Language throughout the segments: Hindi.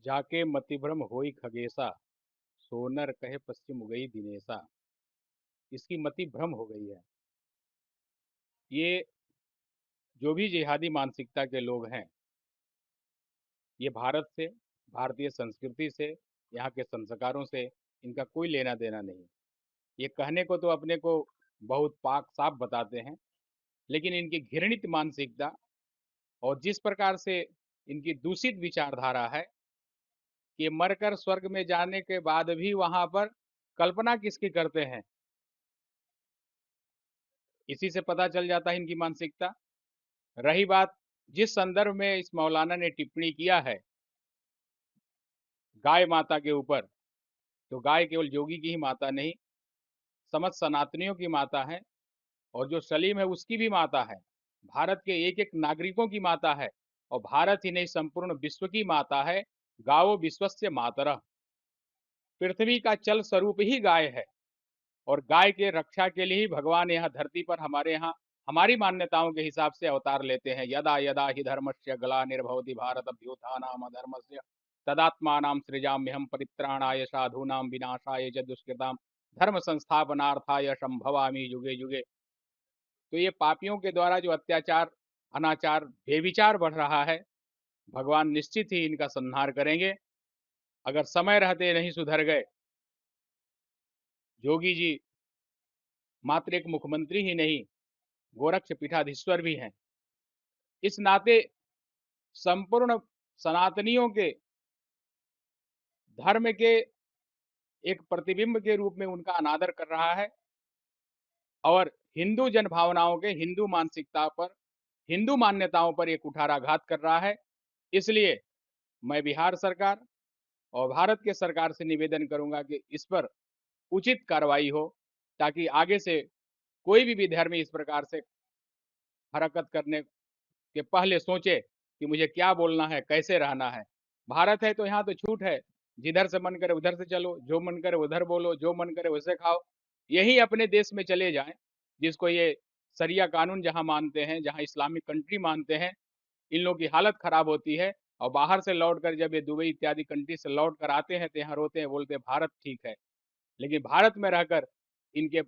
जाके मतिभ्रम होई खगेसा, सोनर कहे पश्चिम उगई दिनेसा। इसकी मति भ्रम हो गई है। ये जो भी जिहादी मानसिकता के लोग हैं, ये भारत से, भारतीय संस्कृति से, यहाँ के संस्कारों से इनका कोई लेना देना नहीं। ये कहने को तो अपने को बहुत पाक साफ बताते हैं, लेकिन इनकी घृणित मानसिकता और जिस प्रकार से इनकी दूषित विचारधारा है कि मरकर स्वर्ग में जाने के बाद भी वहां पर कल्पना किसकी करते हैं, इसी से पता चल जाता है इनकी मानसिकता। रही बात जिस संदर्भ में इस मौलाना ने टिप्पणी किया है गाय माता के ऊपर, तो गाय केवल जोगी की ही माता नहीं, समस्त सनातनियों की माता है, और जो सलीम है उसकी भी माता है, भारत के एक एक नागरिकों की माता है, और भारत ही नहीं संपूर्ण विश्व की माता है। गावो विश्वस्य मातरः। पृथ्वी का चल स्वरूप ही गाय है, और गाय के रक्षा के लिए ही भगवान यहाँ धरती पर हमारे यहाँ हमारी मान्यताओं के हिसाब से अवतार लेते हैं। यदा यदा ही धर्मस्य ग्लानिर्भवति भारत अभ्युत्थानम् अधर्मस्य तदात्मानं सृजाम्यहं परित्राणाय साधूनां विनाशाय च दुष्कृतां धर्म संस्थापनार्थाय संभवामि युगे युगे। तो ये पापियों के द्वारा जो अत्याचार, अनाचार, बेविचार बढ़ रहा है, भगवान निश्चित ही इनका संहार करेंगे। अगर समय रहते नहीं सुधर गए, योगी जी मात्र एक मुख्यमंत्री ही नहीं, गोरक्ष पीठाधीश्वर भी हैं। इस नाते संपूर्ण सनातनियों के धर्म के एक प्रतिबिंब के रूप में उनका अनादर कर रहा है, और हिंदू जन भावनाओं के, हिंदू मानसिकता पर, हिंदू मान्यताओं पर एक कुठाराघात कर रहा है। इसलिए मैं बिहार सरकार और भारत के सरकार से निवेदन करूंगा कि इस पर उचित कार्रवाई हो, ताकि आगे से कोई भी विधर्मी इस प्रकार से हरकत करने के पहले सोचे कि मुझे क्या बोलना है, कैसे रहना है। भारत है तो यहाँ तो छूट है, जिधर से मन करे उधर से चलो, जो मन करे उधर बोलो, जो मन करे वैसे खाओ। यही अपने देश में चले जाएं, जिसको ये सरिया कानून जहां मानते हैं, जहां इस्लामिक कंट्री मानते हैं, इन लोगों की हालत खराब होती है। और बाहर से लौट कर जब ये दुबई इत्यादि कंट्री से लौट कर आते हैं तो यहाँ रोते हैं, बोलते हैं भारत ठीक है। लेकिन भारत में रहकर इनके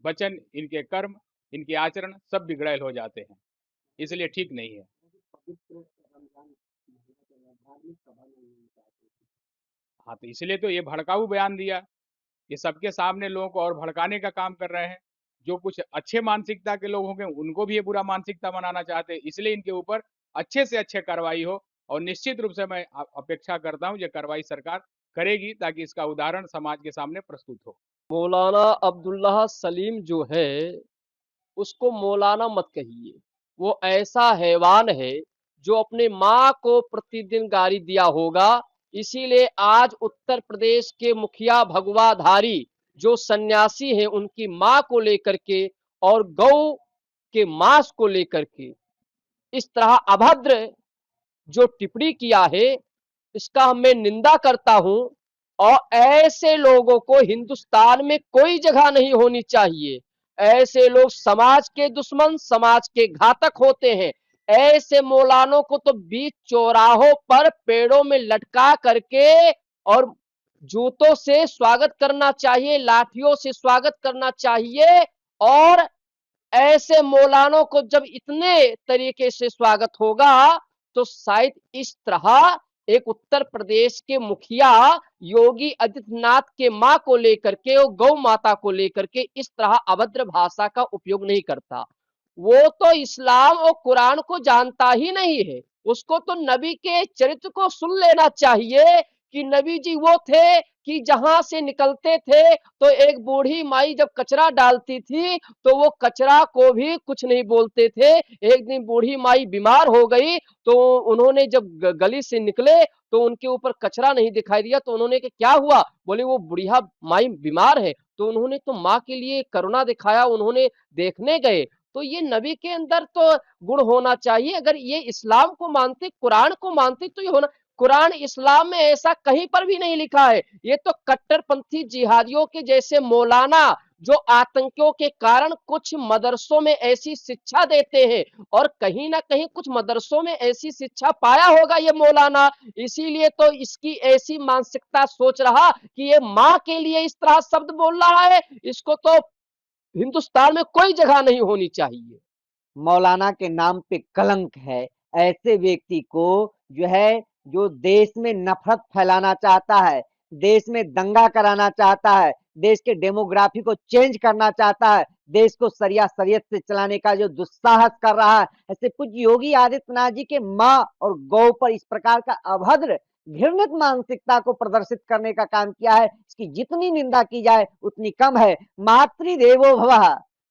वचन, इनके कर्म, इनके आचरण सब बिगड़ैल हो जाते हैं, इसलिए ठीक नहीं है। हाँ, तो इसलिए तो ये भड़काऊ बयान दिया, ये सबके सामने लोगों को और भड़काने का काम कर रहे हैं। जो कुछ अच्छे मानसिकता के लोग होंगे उनको भी ये बुरा मानसिकता बनाना चाहते हैं, इसलिए इनके ऊपर अच्छे से अच्छे कार्रवाई हो। और निश्चित रूप से मैं अपेक्षा करता हूँ ये कार्रवाई सरकार करेगी, ताकि इसका उदाहरण समाज के सामने प्रस्तुत हो। मौलाना अब्दुल्लाह सलीम जो है उसको मौलाना मत कहिए। वो ऐसा हैवान है जो अपने माँ को प्रतिदिन गाली दिया होगा। इसीलिए आज उत्तर प्रदेश के मुखिया भगवाधारी जो सन्यासी हैं उनकी माँ को लेकर के और गौ के मांस को लेकर के इस तरह अभद्र जो टिप्पणी किया है, इसका मैं निंदा करता हूं। और ऐसे लोगों को हिंदुस्तान में कोई जगह नहीं होनी चाहिए। ऐसे लोग समाज के दुश्मन, समाज के घातक होते हैं। ऐसे मौलानों को तो बीच चौराहों पर पेड़ों में लटका करके और जूतों से स्वागत करना चाहिए, लाठियों से स्वागत करना चाहिए। और ऐसे मौलानों को जब इतने तरीके से स्वागत होगा तो शायद इस तरह एक उत्तर प्रदेश के मुखिया योगी आदित्यनाथ के माँ को लेकर के और गौ माता को लेकर के इस तरह अभद्र भाषा का उपयोग नहीं करता। वो तो इस्लाम और कुरान को जानता ही नहीं है। उसको तो नबी के चरित्र को सुन लेना चाहिए कि नबी जी वो थे कि जहां से निकलते थे तो एक बूढ़ी माई जब कचरा डालती थी तो वो कचरा को भी कुछ नहीं बोलते थे। एक दिन बूढ़ी माई बीमार हो गई तो उन्होंने जब गली से निकले तो उनके ऊपर कचरा नहीं दिखाई दिया तो उन्होंने कहा क्या हुआ, बोले वो बुढ़िया माई बीमार है। तो उन्होंने तो माँ के लिए करुणा दिखाया, उन्होंने देखने गए। तो ये नबी के अंदर तो गुण होना चाहिए। अगर ये इस्लाम को मानते, कुरान को मानते तो ये होना। कुरान इस्लाम में ऐसा कहीं पर भी नहीं लिखा है। ये तो कट्टरपंथी जिहादियों के जैसे मौलाना जो आतंकियों के कारण कुछ मदरसों में ऐसी शिक्षा देते हैं, और कहीं ना कहीं कुछ मदरसों में ऐसी शिक्षा पाया होगा ये मौलाना, इसीलिए तो इसकी ऐसी मानसिकता सोच रहा कि ये माँ के लिए इस तरह शब्द बोल रहा है। इसको तो हिंदुस्तान में कोई जगह नहीं होनी चाहिए। मौलाना के नाम पे कलंक है। ऐसे व्यक्ति को जो है, जो देश में नफरत फैलाना चाहता है, देश में दंगा कराना चाहता है, देश के डेमोग्राफी को चेंज करना चाहता है, देश को सरिया शरीयत से चलाने का जो दुस्साहस कर रहा है, ऐसे कुछ योगी आदित्यनाथ जी के माँ और गौ पर इस प्रकार का अभद्र घृणित मानसिकता को प्रदर्शित करने का काम किया है, इसकी जितनी निंदा की जाए उतनी कम है। मातृदेवो भवः,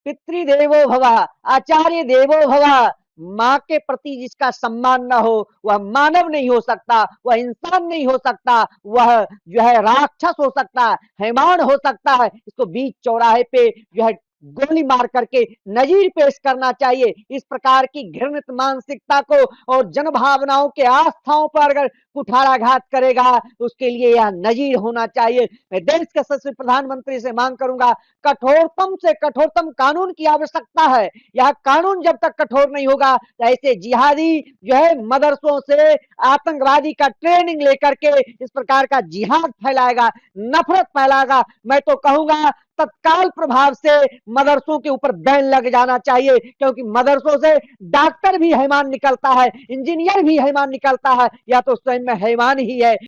पितृदेवो भवः, आचार्य देवो भवः। माँ के प्रति जिसका सम्मान न हो वह मानव नहीं हो सकता, वह इंसान नहीं हो सकता, वह जो है राक्षस हो सकता है, हैवान हो सकता है। इसको बीच चौराहे पे जो है गोली मार करके नजीर पेश करना चाहिए। इस प्रकार की घृणित मानसिकता को और जन भावनाओं के आस्थाओं पर अगर कुठाराघात करेगा उसके लिए यह नजीर होना चाहिए। मैं देश के यशस्वी प्रधानमंत्री से मांग करूंगा, कठोरतम से कठोरतम कानून की आवश्यकता है। यह कानून जब तक कठोर नहीं होगा, ऐसे जिहादी जो है मदरसों से आतंकवादी का ट्रेनिंग लेकर के इस प्रकार का जिहाद फैलाएगा, नफरत फैलाएगा। मैं तो कहूंगा तत्काल प्रभाव से मदरसों के ऊपर बैन लग जाना चाहिए, क्योंकि मदरसों से डॉक्टर भी हैवान निकलता है, इंजीनियर भी हैवान निकलता है, या तो स्वयं में हैवान ही है।